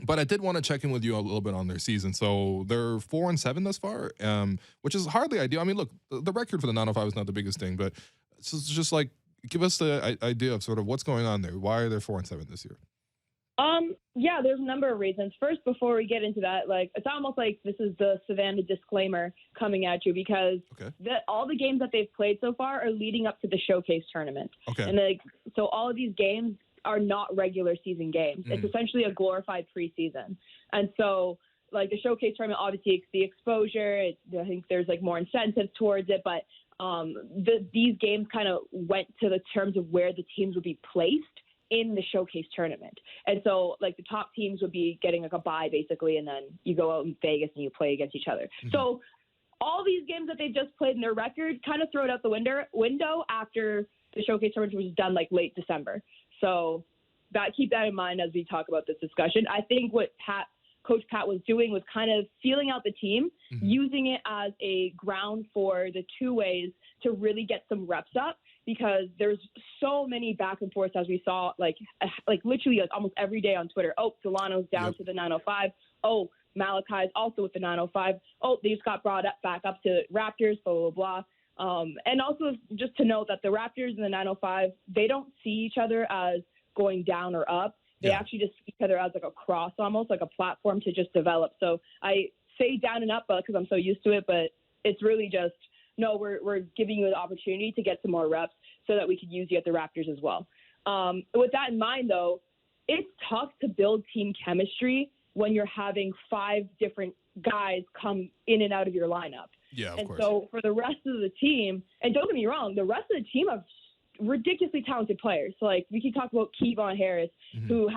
[SPEAKER 1] But I did want to check in with you a little bit on their season. So they're 4-7 thus far, which is hardly ideal. I mean, look, the record for the 905 is not the biggest thing, but it's just like, give us the idea of sort of what's going on there. Why are they 4-7 this year?
[SPEAKER 3] Yeah, there's a number of reasons. First, before we get into that, like, it's almost like this is the Savannah disclaimer coming at you, because all the games that they've played so far are leading up to the showcase tournament.
[SPEAKER 1] Okay.
[SPEAKER 3] And so all of these games are not regular season games. It's essentially a glorified preseason. And so, like, the showcase tournament, obviously it's the exposure. I think there's like more incentives towards it, but these games kind of went to the terms of where the teams would be placed in the showcase tournament. And so, like, the top teams would be getting like a bye basically, and then you go out in Vegas and you play against each other. So all these games that they've just played in their record kind of throw it out the window after the showcase tournament was done like late December. So keep that in mind as we talk about this discussion. I think what Coach Pat was doing was kind of feeling out the team, using it as a ground for the two ways to really get some reps up, because there's so many back and forths, as we saw, like literally almost every day on Twitter. Oh, Solano's down to the 905. Oh, Malachi's also with the 905. Oh, they just got brought back up to Raptors, blah, blah, blah. And also just to note that the Raptors and the 905, they don't see each other as going down or up. They actually just see each other as like a cross, almost like a platform to just develop. So I say down and up because I'm so used to it, but it's really just, no, we're giving you the opportunity to get some more reps so that we could use you at the Raptors as well. With that in mind, though, it's tough to build team chemistry when you're having 5 different guys come in and out of your lineup.
[SPEAKER 1] Yeah, of course.
[SPEAKER 3] So for the rest of the team, and don't get me wrong, the rest of the team have ridiculously talented players. So, like, we can talk about Kevon Harris, who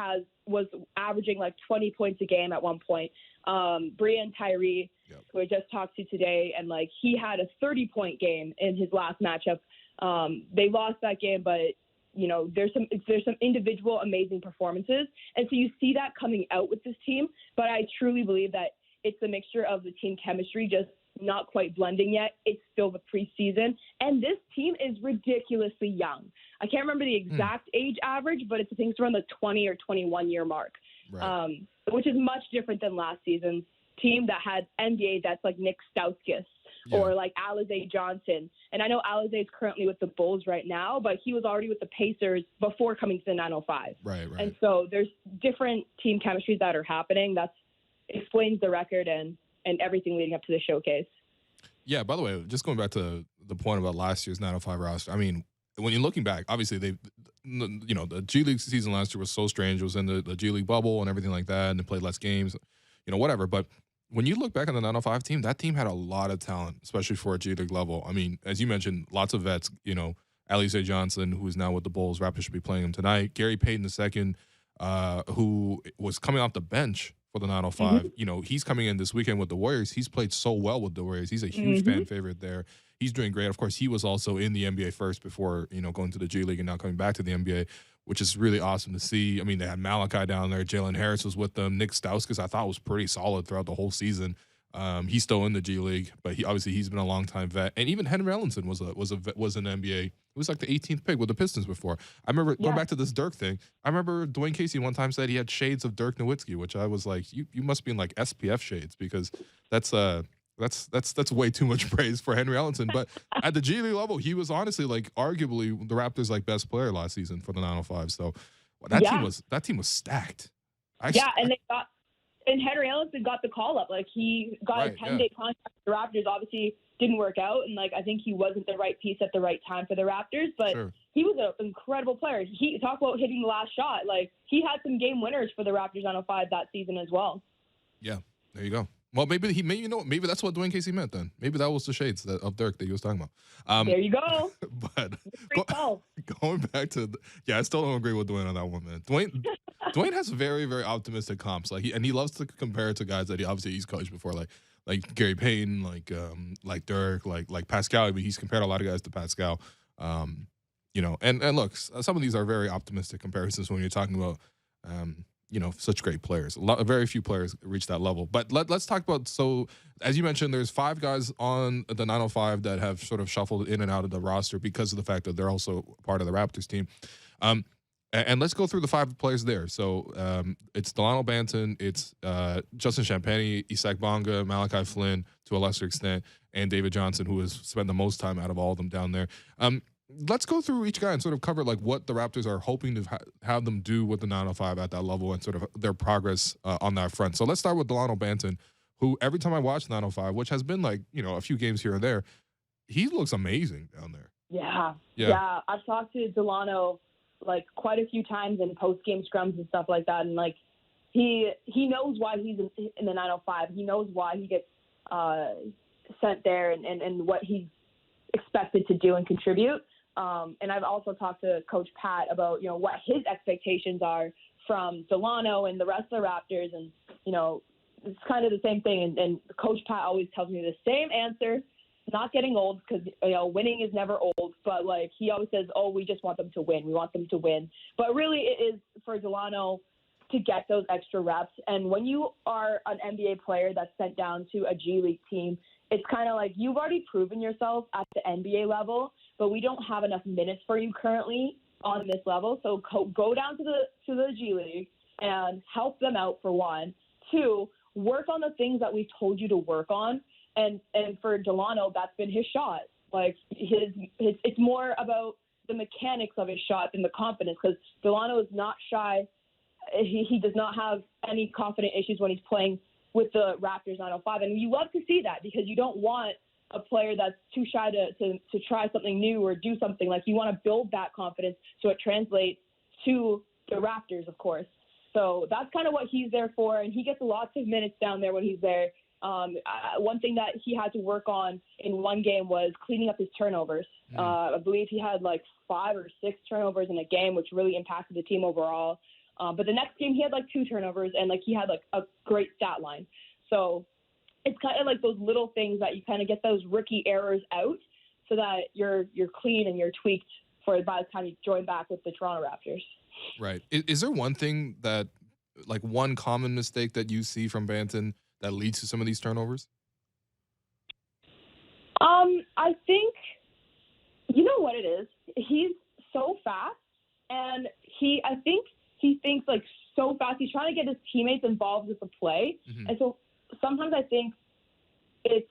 [SPEAKER 3] was averaging like 20 points a game at one point. Brian Tyree,
[SPEAKER 1] Yep.
[SPEAKER 3] who I just talked to today, and like he had a 30-point game in his last matchup. They lost that game, but there's some individual amazing performances, and so you see that coming out with this team. But I truly believe that it's a mixture of the team chemistry just not quite blending yet. It's still the preseason, and this team is ridiculously young. I can't remember the exact age average, but it's I think it's around the 20 or 21 year mark,
[SPEAKER 1] Right.
[SPEAKER 3] which is much different than last season's team that had NBA that's like Nick Stauskas
[SPEAKER 1] Yeah.
[SPEAKER 3] or like Alize Johnson. And I know Alize is currently with the Bulls right now, but he was already with the Pacers before coming to the 905.
[SPEAKER 1] Right.
[SPEAKER 3] And so there's different team chemistries that are happening. That explains the record and everything leading up to the showcase.
[SPEAKER 1] Yeah, by the way, just going back to the point about last year's 905 roster, I mean, when you're looking back, obviously the G League season last year was so strange. It was in the G League bubble and everything like that, and they played less games, whatever. But when you look back on the 905 team, that team had a lot of talent, especially for a G League level. I mean, as you mentioned, lots of vets, Alize Johnson, who is now with the Bulls. Raptors should be playing him tonight. Gary Payton II, who was coming off the bench for the 905. He's coming in this weekend with the Warriors. He's played so well with the Warriors. He's a huge fan favorite there. He's doing great. Of course, he was also in the NBA first before, going to the G League and now coming back to the NBA, which is really awesome to see. I mean, they had Malachi down there. Jalen Harris was with them. Nick Stauskas, I thought, was pretty solid throughout the whole season. He's still in the G League, but he's been a long-time vet. And even Henry Ellenson was an NBA. It was like the 18th pick with the Pistons before. I remember going back to this Dirk thing. I remember Dwayne Casey one time said he had shades of Dirk Nowitzki, which I was like, you must be in like SPF shades, because that's way too much praise for Henry Ellenson. But at the G League level, he was honestly like arguably the Raptors' like best player last season for the 905. So that team was stacked.
[SPEAKER 3] And Henry Ellenson got the call up. Like he got a 10-day contract with the Raptors. Obviously didn't work out, and like I think he wasn't the right piece at the right time for the Raptors. But he was an incredible player. He talk about hitting the last shot. Like he had some game winners for the Raptors 905 that season as well.
[SPEAKER 1] Yeah, there you go. Well, maybe that's what Dwayne Casey meant then. Maybe that was the shades of Dirk that he was talking about.
[SPEAKER 3] There you go.
[SPEAKER 1] But going back to, I still don't agree with Dwayne on that one, man. Dwayne has very, very optimistic comps. Like he loves to compare it to guys that he's coached before, like Gary Payton, like Dirk, like Pascal. I mean, he's compared a lot of guys to Pascal. And look, some of these are very optimistic comparisons when you're talking about such great players. Very few players reach that level. But let's talk about, so as you mentioned, there's 5 guys on the 905 that have sort of shuffled in and out of the roster because of the fact that they're also part of the Raptors team. And let's go through the 5 players there. So it's Delano Banton, it's Justin Champagnie, Isak Bonga, Malachi Flynn to a lesser extent, and David Johnson, who has spent the most time out of all of them down there. Let's go through each guy and sort of cover like what the Raptors are hoping to have them do with the 905 at that level and sort of their progress on that front. So let's start with Delano Banton, who every time I watch 905, which has been like, a few games here and there, he looks amazing down there.
[SPEAKER 3] Yeah. I've talked to Delano like quite a few times in post-game scrums and stuff like that. And like, he knows why he's in the 905. He knows why he gets sent there and what he's expected to do and contribute. And I've also talked to Coach Pat about, what his expectations are from Delano and the rest of the Raptors. And, it's kind of the same thing. And Coach Pat always tells me the same answer. Not getting old, because winning is never old, but like he always says, we just want them to win. We want them to win. But really it is for Delano to get those extra reps. And when you are an NBA player that's sent down to a G League team, it's kind of like you've already proven yourself at the NBA level, but we don't have enough minutes for you currently on this level. So go down to the G League and help them out, for one. 2, work on the things that we've told you to work on. And for Delano, that's been his shot. Like it's more about the mechanics of his shot than the confidence, because Delano is not shy. He does not have any confident issues when he's playing with the Raptors 905. And you love to see that, because you don't want a player that's too shy to try something new or do something. Like you want to build that confidence so it translates to the Raptors, of course. So that's kind of what he's there for. And he gets lots of minutes down there when he's there. One thing that he had to work on in one game was cleaning up his turnovers. I believe he had like 5 or 6 turnovers in a game, which really impacted the team overall. But the next game he had like 2 turnovers, and like he had like a great stat line. So it's kind of like those little things that you kind of get those rookie errors out so that you're clean and you're tweaked for by the time you join back with the Toronto Raptors.
[SPEAKER 1] Right. Is there one thing that, like one common mistake that you see from Banton that leads to some of these turnovers?
[SPEAKER 3] I think, you know what it is? He's so fast, and I think he thinks like so fast. He's trying to get his teammates involved with the play.
[SPEAKER 1] Mm-hmm.
[SPEAKER 3] And so sometimes I think it's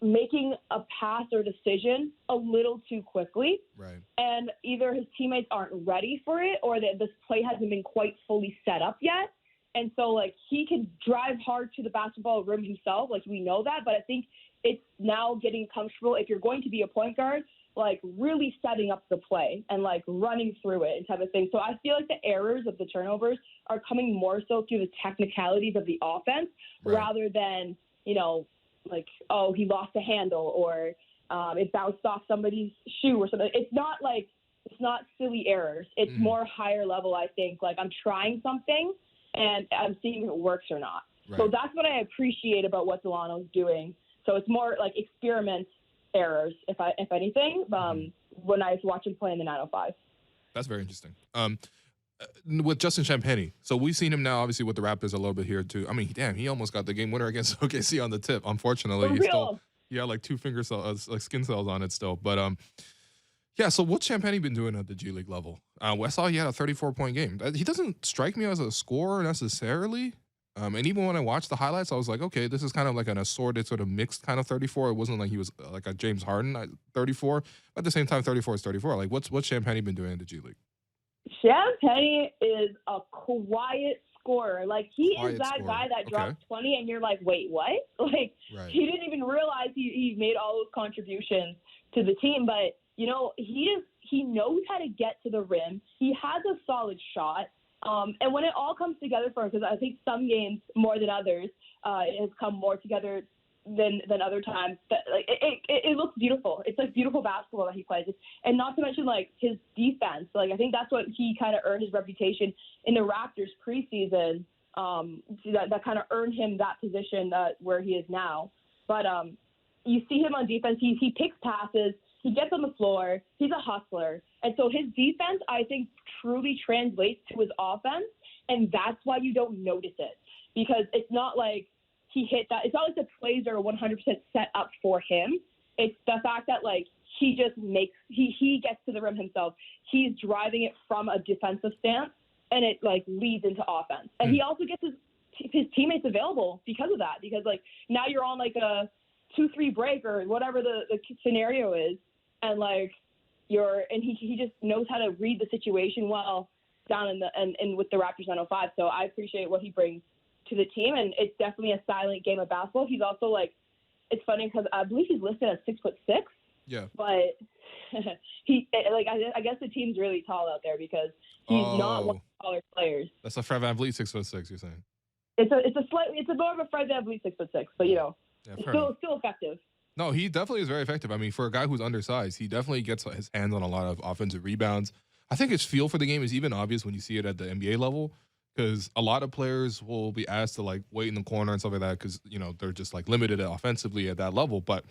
[SPEAKER 3] making a pass or decision a little too quickly.
[SPEAKER 1] Right.
[SPEAKER 3] And either his teammates aren't ready for it or that this play hasn't been quite fully set up yet. And so, like, he can drive hard to the basketball rim himself. Like, we know that. But I think it's now getting comfortable, if you're going to be a point guard, like, really setting up the play and, like, running through it and type of thing. So I feel like the errors of the turnovers are coming more so through the technicalities of the offense rather than, you know, like, oh, he lost a handle or it bounced off somebody's shoe or something. It's not silly errors. It's more higher level, I think. Like, I'm trying something and I'm seeing if it works or not. Right. So that's what I appreciate about what Delano's doing. So it's more like experiment errors, if anything, when I watch him play in the 905.
[SPEAKER 1] That's very interesting. With Justin Champagnie, so we've seen him now, obviously, with the Raptors a little bit here, too. I mean, damn, he almost got the game winner against OKC on the tip. Unfortunately, he had like 2 finger cells, like skin cells on it still. But yeah, so what's Champagnie been doing at the G League level? I saw he had a 34-point game. He doesn't strike me as a scorer necessarily. And even when I watched the highlights, I was like, okay, this is kind of like an assorted, sort of mixed kind of 34. It wasn't like he was like a James Harden 34. But at the same time, 34 is 34. Like, what's Champagnie been doing in the G League?
[SPEAKER 3] Champagnie is a quiet scorer. Like, he is that guy that drops 20 and you're like, wait, what? Like, he didn't even realize he made all those contributions to the team. But, you know, he knows how to get to the rim. He has a solid shot. And when it all comes together for him, because I think some games more than others, it has come more together than other times. But like it looks beautiful. It's like beautiful basketball that he plays, and not to mention like his defense. Like I think that's what he kind of earned his reputation in the Raptors preseason. That kind of earned him that position where he is now. But you see him on defense. He picks passes. He gets on the floor. He's a hustler. And so his defense, I think, truly translates to his offense, and that's why you don't notice it. Because it's not like he hit that. It's not like the plays are 100% set up for him. It's the fact that, like, he just he gets to the rim himself. He's driving it from a defensive stance, and it, like, leads into offense. And he also gets his teammates available because of that. Because, like, now you're on, like, a 2-3 break or whatever the scenario is, and, like, he just knows how to read the situation well down in with the Raptors 905. So I appreciate what he brings to the team, and it's definitely a silent game of basketball. He's also like, it's funny because I believe he's listed as 6'6".
[SPEAKER 1] Yeah.
[SPEAKER 3] But I guess the team's really tall out there because he's not one of the taller players.
[SPEAKER 1] That's a Fred VanVleet 6'6". You're saying?
[SPEAKER 3] It's a more of a Fred VanVleet 6'6", but you know, still effective.
[SPEAKER 1] No, he definitely is very effective. I mean, for a guy who's undersized, he definitely gets his hands on a lot of offensive rebounds. I think his feel for the game is even obvious when you see it at the NBA level, because a lot of players will be asked to like wait in the corner and stuff like that because, you know, they're just like limited offensively at that level. But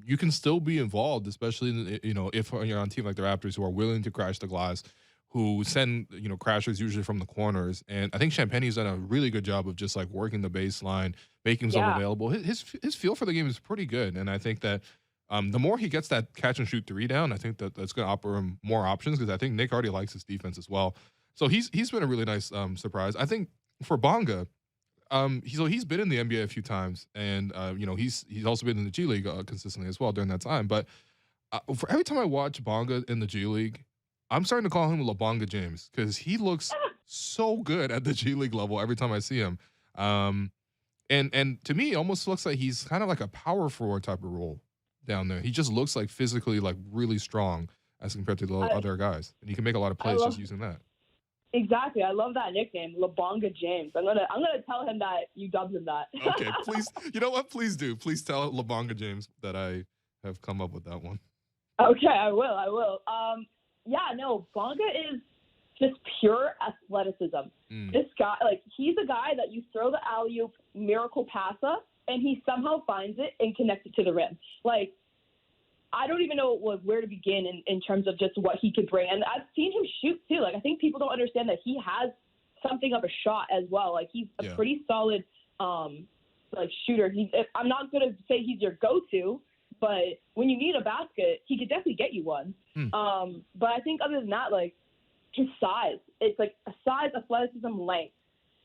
[SPEAKER 1] you can still be involved, especially, you know, if you're on a team like the Raptors who are willing to crash the glass, who send, you know, crashers usually from the corners. And I think Champagnie's done a really good job of just like working the baseline, making himself available. His feel for the game is pretty good. And I think that the more he gets that catch and shoot 3 down, I think that's going to offer him more options because I think Nick already likes his defense as well. So he's been a really nice surprise. I think for Bonga, he's been in the NBA a few times, and you know, he's also been in the G League consistently as well during that time. But for every time I watch Bonga in the G League, I'm starting to call him LeBonga James because he looks so good at the G League level every time I see him. And to me, it almost looks like he's kind of like a power forward type of role down there. He just looks like physically like really strong as compared to the other guys, and he can make a lot of plays just using that.
[SPEAKER 3] Exactly, I love that nickname, LeBonga James. I'm gonna tell him that you dubbed him that.
[SPEAKER 1] Okay, please. You know what? Please do. Please tell LeBonga James that I have come up with that one.
[SPEAKER 3] Okay, I will. Yeah, no, Bonga is just pure athleticism. This guy, like, he's a guy that you throw the alley-oop miracle pass up, and he somehow finds it and connects it to the rim. Like, I don't even know where to begin in terms of just what he could bring. And I've seen him shoot, too. Like, I think people don't understand that he has something of a shot as well. Like, he's a pretty solid, like, shooter. I'm not going to say he's your go-to, but when you need a basket, he could definitely get you one. But I think other than that, like, his size, it's like a size, athleticism, length.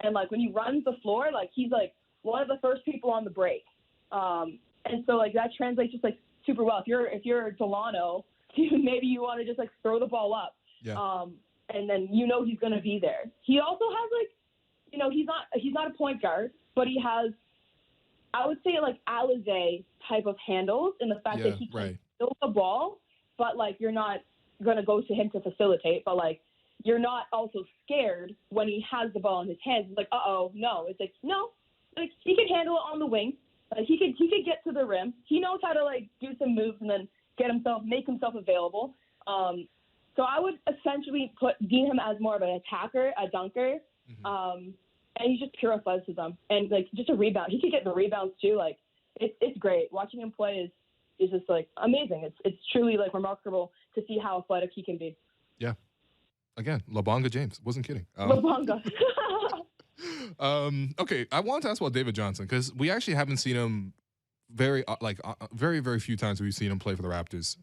[SPEAKER 3] And, like, when he runs the floor, like, he's, like, one of the first people on the break. And so, like, that translates just, like, super well. If you're Delano, maybe you want to just, like, throw the ball up. And then you know he's going to be there. He also has, like, you know, he's not a point guard, but he has, I would say, like, Alizé type of handles in the fact that he can steal the ball, but, like, you're not going to go to him to facilitate, but, like, you're not also scared when he has the ball in his hands. It's like, no. It's like, no. Like, he can handle it on the wing. He could get to the rim. He knows how to, like, do some moves and then make himself available. So I would essentially deem him as more of an attacker, a dunker. And he's just pure athleticism and, like, just a rebound. He could get the rebounds too. Like, it's great. Watching him play is just, like, amazing. It's truly, like, remarkable to see how athletic he can be.
[SPEAKER 1] Yeah. Again, LeBronga James. Wasn't kidding.
[SPEAKER 3] LeBronga.
[SPEAKER 1] Okay, I wanted to ask about David Johnson because we actually haven't seen him very, very few times we've seen him play for the Raptors.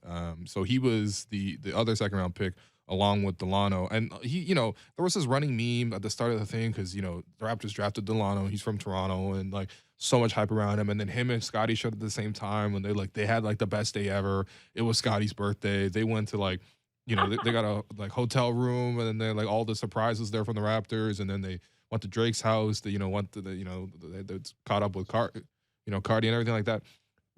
[SPEAKER 1] So he was the other second round pick along with Delano, and he, you know, there was this running meme at the start of the thing because, you know, the Raptors drafted Delano. He's from Toronto, and, like, so much hype around him. And then him and Scotty showed at the same time when they had, like, the best day ever. It was Scotty's birthday. They went to, like, you know, they got a, like, hotel room, and then they, like, all the surprises there from the Raptors, and then they went to Drake's house. They, you know, went to they caught up with Cardi and everything like that.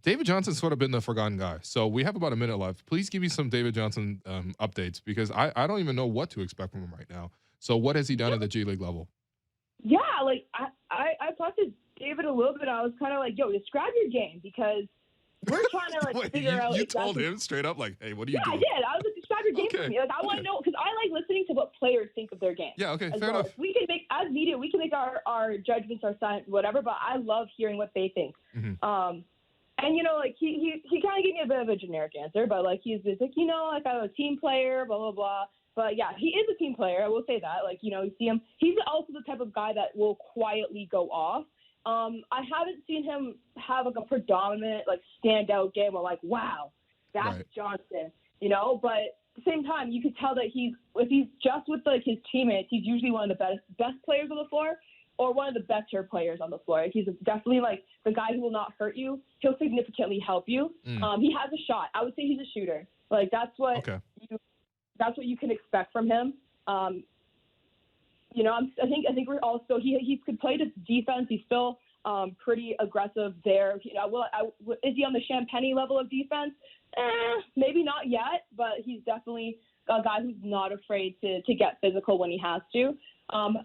[SPEAKER 1] David Johnson's sort of been the forgotten guy. So we have about a minute left. Please give me some David Johnson updates because I don't even know what to expect from him right now. So what has he done at the G League level?
[SPEAKER 3] Yeah, like I talked to David a little bit. I was kind of like, yo, describe your game because we're trying to, like, figure out.
[SPEAKER 1] You told him straight up, like, hey, what do you do?
[SPEAKER 3] Yeah, I did. I was like, describe your game to me. Like, I want to know because I like listening to what players think of their game.
[SPEAKER 1] Yeah, okay, fair enough.
[SPEAKER 3] We can make, as media, we can make our judgments, our science, whatever. But I love hearing what they think. And, you know, like, he kind of gave me a bit of a generic answer, but, like, he's just like, you know, like, I'm a team player, blah, blah, blah. But, yeah, he is a team player. I will say that. Like, you know, you see him. He's also the type of guy that will quietly go off. I haven't seen him have, like, a predominant, like, standout game where, like, wow, that's Johnson, you know? But at the same time, you could tell that if he's just with, like, his teammates, he's usually one of the best players on the floor. Or one of the better players on the floor. He's definitely, like, the guy who will not hurt you. He'll significantly help you. He has a shot. I would say he's a shooter. Like, that's what you can expect from him. You know, I think we're also he could play defense. He's still pretty aggressive there. You know, is he on the Champagny level of defense? Maybe not yet, but he's definitely a guy who's not afraid to get physical when he has to.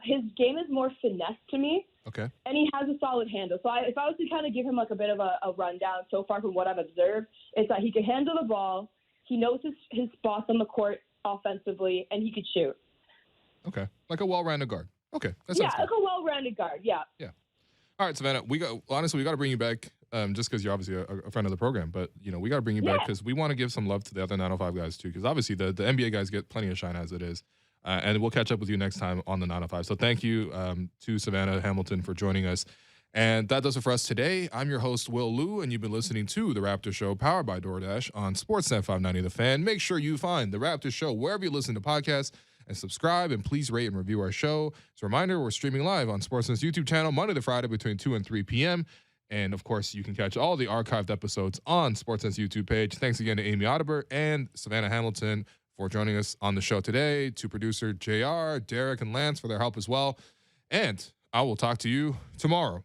[SPEAKER 3] His game is more finesse to me. Okay. And he has a solid handle. So if I was to kind of give him, like, a bit of a rundown so far from what I've observed, it's that he can handle the ball, he knows his spots on the court offensively, and he could shoot.
[SPEAKER 1] Okay. Like a well-rounded guard. Okay.
[SPEAKER 3] Like a well-rounded guard. Yeah.
[SPEAKER 1] Yeah. All right, Savannah, we got to bring you back just because you're obviously a friend of the program, but, you know, we got to bring you back because we want to give some love to the other 905 guys too, because obviously the NBA guys get plenty of shine as it is. And we'll catch up with you next time on the 905. So thank you to Savannah Hamilton for joining us. And that does it for us today. I'm your host, Will Liu, and you've been listening to The Raptor Show, powered by DoorDash on Sportsnet 590 The Fan. Make sure you find The Raptor Show wherever you listen to podcasts and subscribe, and please rate and review our show. As a reminder, we're streaming live on Sportsnet's YouTube channel Monday to Friday between 2 and 3 p.m. And, of course, you can catch all the archived episodes on Sportsnet's YouTube page. Thanks again to Amy Audibert and Savannah Hamilton for joining us on the show today, to producer JR, Derek, and Lance for their help as well. And I will talk to you tomorrow.